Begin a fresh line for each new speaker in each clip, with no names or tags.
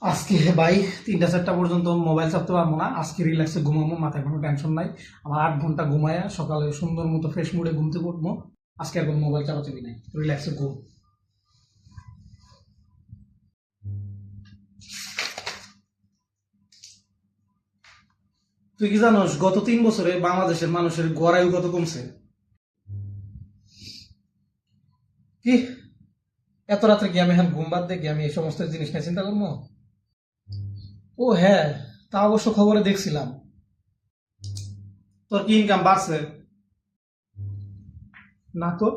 আজকে ভাই 3টা 4টা পর্যন্ত মোবাইল চাপতে পারবো না। আজকে রিল্যাক্সে ঘুমাবো, মাথায় কোনো টেনশন নাই। আমার 8 ঘন্টা ঘুমায়া সকালে সুন্দর মতো ফ্রেশ মুডে ঘুমতে পড়বো। আজকে আর কোনো মোবাইল চাপাচাপি নাই, রিল্যাক্সে ঘুম। তুই কি জানোস গত 3 বছরে বাংলাদেশের মানুষের গড় আয়ু কত কমছে? কি এত রাত্রে কি আমি এখন ঘুম বাদ দিয়ে কি আমি এই সমস্ত জিনিস নিয়ে চিন্তা করবো? ও হ্যাঁ, তা অবশ্য খবরে দেখছিলাম। তোর কি ইনকাম বাড়ছে? না তো।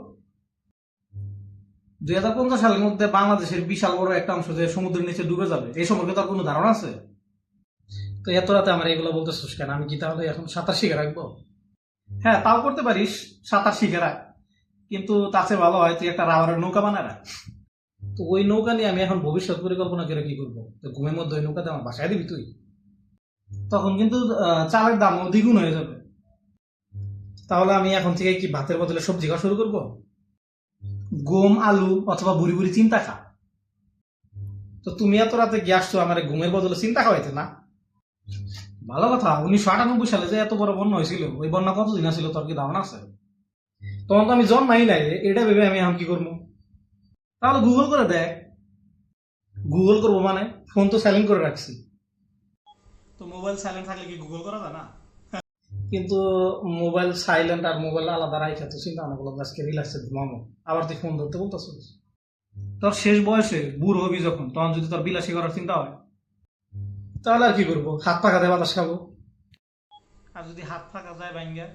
2050 সালের মধ্যে বাংলাদেশের বিশাল বড় একটা অংশ যে সমুদ্রের নিচে ডুবে যাবে, এই সম্পর্কে তার কোনো ধারণা আছে? তো এত রাতে আমার এগুলো বলতেছিস কেন? আমি কি তাহলে এখন সাঁতার শিখে রাখবো? হ্যাঁ, তাও করতে পারিস, সাঁতার শিখে রাখ। কিন্তু তার চেয়ে ভালো হয় তুই একটা রাবারের নৌকা বানায় রাখ। তো ওই নৌকা নিয়ে আমি এখন ভবিষ্যৎ পরিকল্পনা করে কি করবো? তো ঘুমের মধ্যে ওই নৌকাতে আমার বাসায় দিবি তুই? তখন কিন্তু চালের দামও দ্বিগুণ হয়ে যাবে। তাহলে আমি এখন থেকে কি ভাতের বদলে সবজি খাওয়া শুরু করবো? গম, আলু অথবা বুড়ি বুড়ি চিন্তা খা। তো তুমি এত রাতে গিয়ে আসছো আমার ঘুমের বদলে চিন্তা খাওয়াইতে না? ভালো কথা। 1998 সালে যে এত বড় বন্যা হয়েছিল, ওই বন্যা কতদিন আসছিল তোর কি ধারণা আছে? তখন তো আমি জন্মাই নাই রে, এটা ভেবে আমি এখন কি করবো? তাহলে গুগল করে দেখ। গুগল করবো মানে? ফোন তো সাইলেন্ট করে রাখছি। তো মোবাইল সাইলেন্ট থাকলে কি গুগল করা যায় না? কিন্তু মোবাইল সাইলেন্ট আর মোবাইল আলাদা রাইখা তো চিন্তা ভাবনা করলাম আজকে রিল্যাক্সে ঘুমাবো। আবার তুই ফোন ধরতে বলতেছিস? তোর শেষ বয়সে বুড়ো হবি যখন, তখন যদি তোর বিলাসী করার চিন্তা হয়, তাহলে আর কি করবো? হাত পাকা দিয়ে বাতাস খাবো। আর যদি হাত ফাঁকা যায় ভাঙ্গা?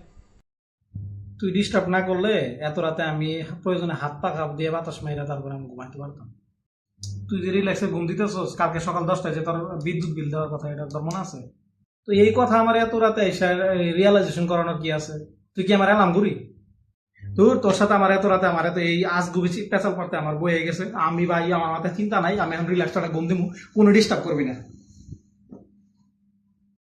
তুই ডিস্টার্ব না করলে এত রাতে আমি প্রয়োজনে হাত পাখা দিয়ে বাতাস মাইরা তারপরে আমি ঘুমাইতে পারতাম। তুই যে রিল্যাক্সে ঘুম দিতেছস, কালকে সকাল 10টায় যে তোর বিদ্যুৎ বিল দেওয়ার কথা, এটা তোর মনে আছে? তো এই কথা আমার এত রাতে এসে রিয়েলাইজেশন করানোর কি আছে? তুই কি আমার অ্যালার্ম ঘুরি? তোর সাথে আমার এত রাতে আমার এত এই আজ গুবি পেঁচাল করতে আমার বয়ে গেছে। আমি ভাই আমার মাথায় চিন্তা নাই, আমি এখন রিল্যাক্স ঘুম দিমু, কোনো ডিস্টার্ব করবি না।